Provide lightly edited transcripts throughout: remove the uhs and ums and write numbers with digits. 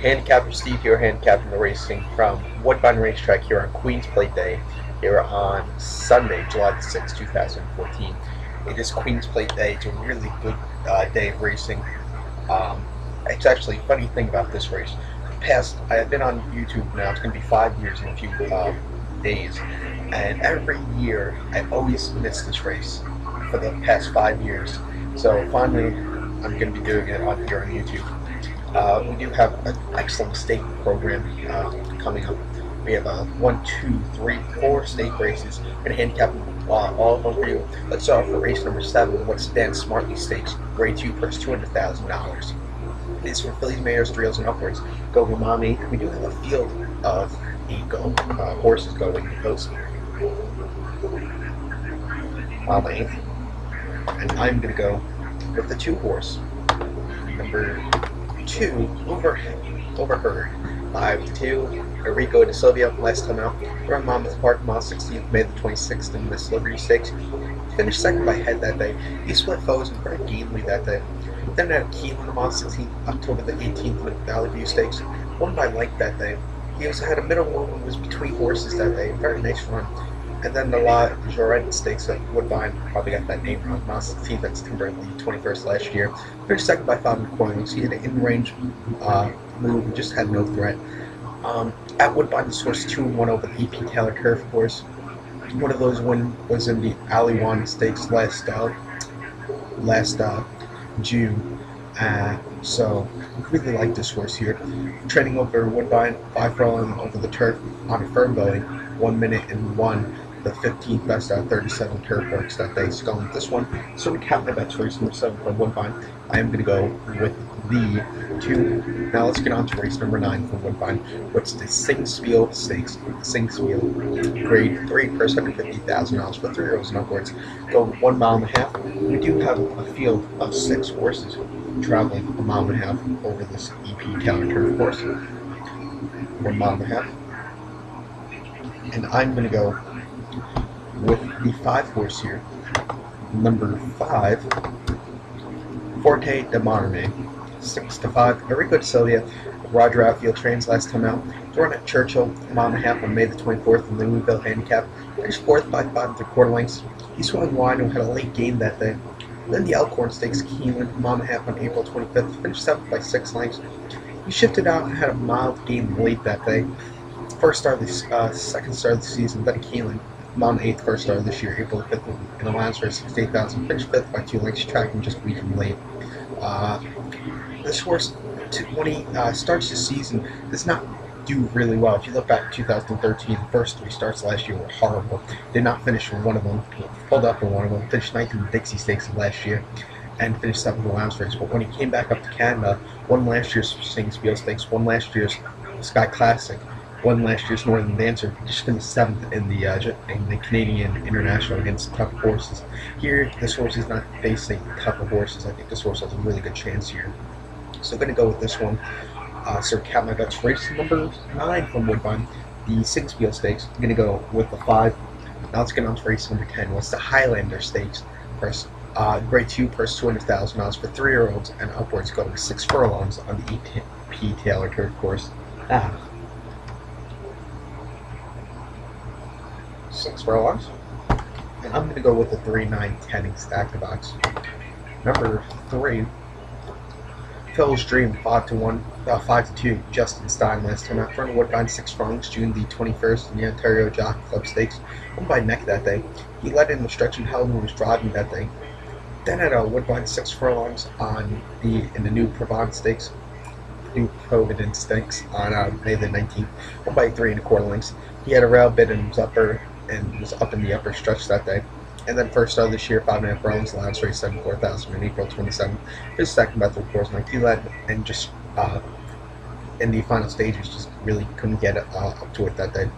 Handicapper Steve here, handicapping the racing from Woodbine Racetrack here on Queen's Plate Day, here on Sunday, July the 6th, 2014. It is Queen's Plate Day. It's a really good day of racing. It's actually a funny thing about this race. I've been on YouTube now, it's going to be 5 years in a few days, and every year I've always missed this race for the past 5 years. So finally, I'm going to be doing it here on YouTube. We do have an excellent stake program coming up. We have 1, 2, 3, 4 stake races. We're going to handicap all of them for you. Let's start off with race number 7, what's Dan Smartley Stakes, grade 2, purse $200,000. It's for fillies, mares, reels, and upwards. Go Mommy. We do have a field of 8 horses going in those. On 8th. And I'm going to go with the 2 horse. Number 2, Overheard. 5-2, Enrico de Silvia, last time out. From Monmouth Park, mile 16th, May the 26th in Miss Liberty Stakes. Finished second by head that day. He split foes and very gamely that day. Then at Keeneland, mile 16th, October the 18th, in Valley View Stakes. Won by Lake that day. He also had a middle one, was between horses that day. Very nice run. And then the La Jorette Stakes at Woodbine, probably got that name wrong, mile 16th at September the 21st last year. Finished second by 5 coins. He had an in-range move, just had no threat. At Woodbine, this horse 2-1 over the E.P. Taylor Turf course. One of those was in the Aliwan Stakes last June. So really like this horse here. Training over Woodbine, 5 furlong over the turf on a firm going, 1 minute and 1. The 15th best out of 37 turf works that day. So going with this one. So we cap my bets race number 7 from Woodbine. I am going to go with the 2. Now let's get on to race number 9 from Woodbine, which is the Singspiel Stakes. Singspiel, grade 3, purse $150,000 for 3-year-olds and upwards. Go 1.5 miles. We do have a field of 6 horses traveling 1.5 miles over this E.P. Taylor Turf course. 1.5 miles. And I'm going to go with the 5 horse here. Number 5, Forte de Marme. 6-5, Enrico de Silvia, Roger Outfield trains last time out. Run at Churchill, 1.5 miles on May the 24th in Louisville Handicap. Finished 4th by 5 3/4 lengths. He swung wide and had a late game that day. Then the Elkhorn Stakes, Keeneland, 1.5 miles on April 25th. Finished 7th by 6 lengths. He shifted out and had a mild game late that day. Second start of the season, then Keeneland. Mount 8th first star this year, April 5th, in a last race, 68,000. Finished 5th by 2 lengths, tracking just a week late. This horse, when he starts the season, does not do really well. If you look back at 2013, the first 3 starts last year were horrible. Did not finish in one of them, pulled up in one of them, finished 9th in the Dixie Stakes last year, and finished 7th in the Lowndes race. But when he came back up to Canada, won last year's Singspiel Stakes, won last year's Sky Classic, won last year's Northern Dancer, just finished 7th in the Canadian International against tough horses. Here, this horse is not facing tougher horses. I think this horse has a really good chance here. So I'm going to go with this one. So cap my bets. Race number 9 from Woodbine, the Singspiel Stakes. I'm going to go with the 5. Now let's get on to race number 10. What's the Highlander Stakes? First, grade 2, purse $200,000 for 3-year-olds and upwards, going 6 furlongs on the E.P. Taylor Turf course. 6 furlongs. And I'm going to go with the 3, 9, 10 and stack the box. Number 3, Phil's Dream, 5-2, Justin Stein last time out. Front Woodbine, 6 furlongs, June the 21st in the Ontario Jockey Club Stakes. Won by neck that day. He led in the stretch and held and was driving that day. Then at Woodbine, 6 furlongs in the new Provence Stakes. New Providence Stakes on May the 19th. Won by 3 1/4 lengths. He had a rail bit in his upper and was up in the upper stretch that day. And then first star this year, 5.5 furlongs, Lowndes race 74,000 on April 27th. His second by 3/4 length. He led and just in the final stages just really couldn't get up to it that day.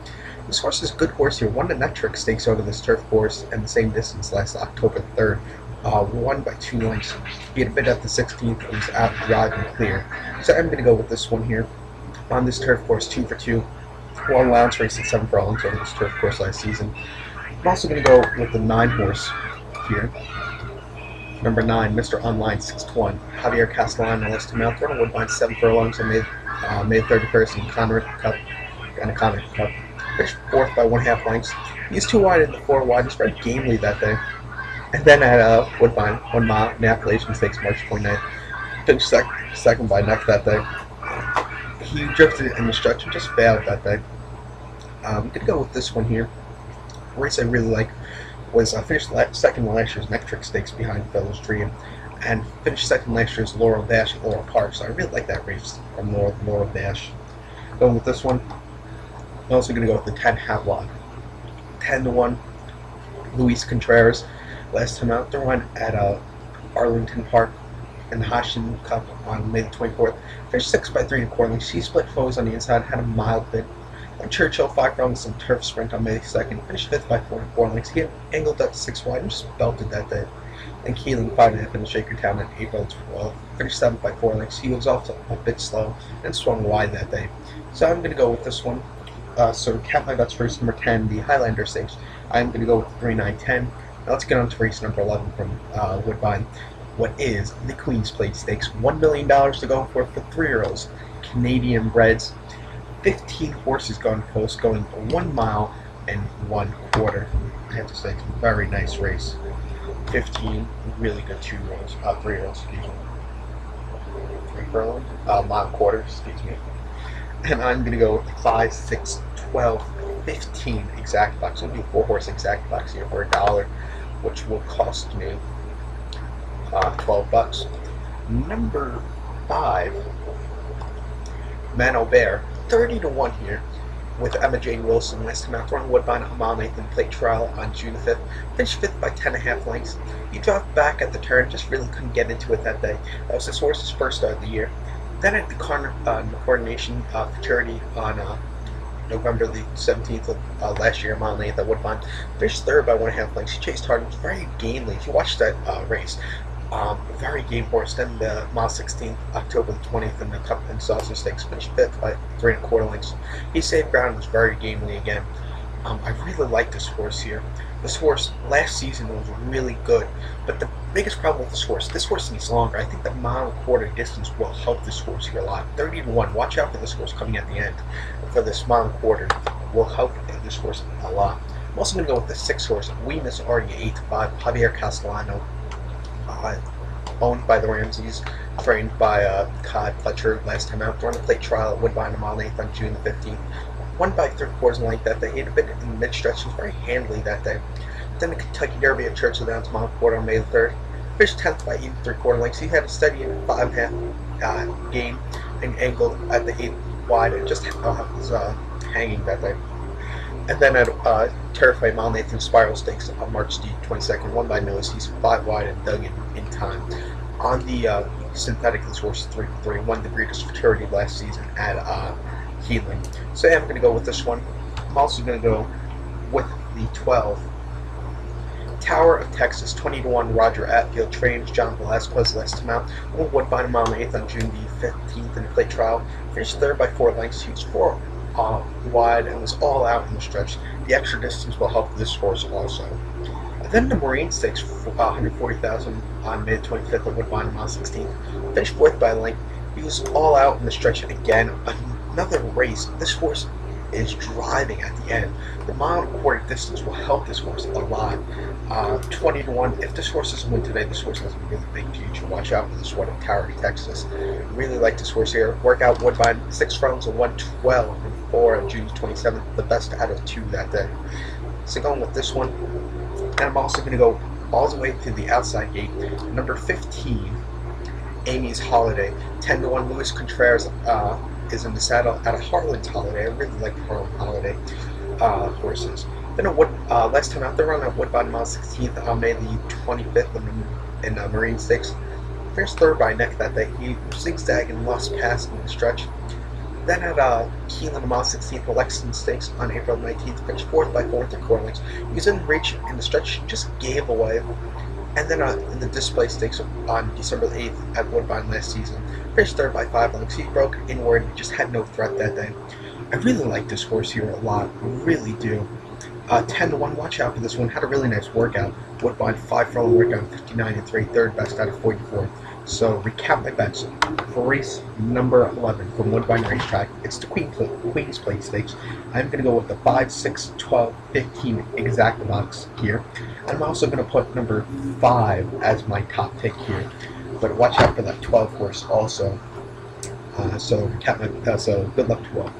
This horse is a good horse here. Won the Metric Stakes over this turf course and the same distance last October 3rd. Won by 2 lengths. He had a bit at the 16th and was out driving clear. So I'm going to go with this one here. On this turf course, 2 for 2. Won Lowndes race at 7 furlongs over this turf course last season. I'm also going to go with the 9 horse here. Number 9, Mr. Online, 6-1. Javier Castellano last him out. Thrown Woodbine, 7 furlongs on May 31st in Conner Cup and a Conner Cup. Finished 4th by 1.5 lengths. He's 2 wide in the 4 wide. He's very gamely that day. And then at Woodbine, 1 mile in the Appalachian Stakes, March 29th. Finished second by neck that day. He drifted in the stretch and just failed that day. I'm going to go with this one here. A race I really like was finished second in last year's Metric Stakes behind Fella's Dream, and finished second last year's Laurel Dash at Laurel Park. So I really like that race from Laurel Dash. Going with this one, I'm also going to go with the 10 Havelock. 10-1, Luis Contreras. Last time out, they went at Arlington Park in the Hoshin Cup on May the 24th. Finished 6 by 3 1/4 lengths. He split foes on the inside, had a mild bit. And Churchill 5 rounds some turf sprint on May 2nd. Finished 5th by 4 1/4 lengths. He had angled up to 6 wide and just belted that day. And Keeling 5.5 in Shakertown on April 12th. Finished 7th by 4 lengths. He was also a bit slow and swung wide that day. So I'm going to go with this one. So count my bets first. Number 10, the Highlander Stakes. I'm going to go with 3, 9, 10. Now let's get on to race number 11 from Woodbine. What is the Queen's Plate Stakes? $1 million to go for 3-year-olds. Canadian breds. 15 horses going post, going 1 mile and 1/4. I have to say, it's a very nice race. 15 really good 3-year-olds, excuse me. 3 furlong, mile quarter, excuse me. And I'm going to go with 5, 6, 12, 15 exact bucks. I'll do 4-horse exact bucks here for $1, which will cost me 12 bucks. Number 5, Mano Bear, 30-1 here with Emma Jane Wilson. Last time out, throwing Woodbine at Mile Nathan Plate Trial on June the 5th. Finished 5th by 10.5 lengths. He dropped back at the turn, just really couldn't get into it that day. That was his horse's first start of the year. Then at the Coronation Futurity on November the 17th of last year, Mile Nathan at Woodbine. Finished 3rd by 1.5 lengths. He chased hard. He was very gamely. If you watched that race, very game horse. Then the mile 16th, October the 20th, in the Cup and Saucer Stakes, finished 5th by 3 1/4 lengths. He saved ground and was very gamely again. I really like this horse here. This horse last season was really good, but the biggest problem with this horse needs longer. I think the 1.25 distance will help this horse here a lot. 30-1. Watch out for this horse coming at the end. For this 1.25 will help this horse a lot. I'm also going to go with the 6 horse, We Miss Artie 8-5, Javier Castellano. Owned by the Ramseys, trained by Todd Fletcher last time out. During the plate trial at Woodbine and Mile 8th on June the 15th. Won by 3/4 length that day. He had a bit in the mid-stretch. He was very handily that day. Then the Kentucky Derby at Churchill Downs Mile Quarter on May the 3rd. Finished 10th by 8 3/4 lengths. He had a steady 5.5 gain and angled at the 8 wide and just was hanging that day. And then at Terrify Mile Nathan Spiral Stakes on March the 22nd, won by nose. He's 5 wide and dug in time. On the synthetic, this horse is 3-3. Won the Breeders' Futurity last season at Keeling. So yeah, I'm going to go with this one. I'm also going to go with the 12. Tower of Texas, 20-1. Roger Atfield trains John Velasquez last time out. Won Woodbine and Mile 8th on June the 15th in the plate trial. Finished 3rd by 4 lengths. He was 4 wide and was all out in the stretch. The extra distance will help this horse also. And then the Marine Stakes, $140,000 on May 25th at Woodbine, mile 16th. Finished 4th by a length. He was all out in the stretch again. Another race. This horse is driving at the end. The 1.25 distance will help this horse a lot. 20-1. If this horse doesn't win today, this horse has a really big future. Watch out for this one at Tower of Texas. Really like this horse here. Workout Woodbine, 6 rounds of 112 and 4 on June 27th. The best out of 2 that day. So going with this one. And I'm also going to go all the way to the outside gate. Number 15, Amy's Holiday. 10-1. Luis Contreras is in the saddle at a Harlan's Holiday. I really like the Harlan Holiday horses. Then last time out, they run at Woodbine mile 16th on May the 25th in Marine Stakes. Finished 3rd by neck that day. He zigzagged and lost pass in the stretch. Then at Keelan mile 16th, Lexington Stakes on April 19th. Finished 4th by 4 3/4 lengths. He was in reach in the stretch, just gave away. And then in the Display Stakes on December 8th at Woodbine last season. Finished 3rd by 5 lengths. He broke inward and just had no threat that day. I really like this horse here a lot. I really do. 10-1, watch out for this one. Had a really nice workout. Woodbine 5 furlong workout, 59 and 3, third best out of 44. So recap my bets for race number 11 from Woodbine Racetrack. It's the Queen's Plate Stakes. I'm going to go with the 5, 6, 12, 15 exact box here. I'm also going to put number 5 as my top pick here. But watch out for that 12 horse also. So good luck to all.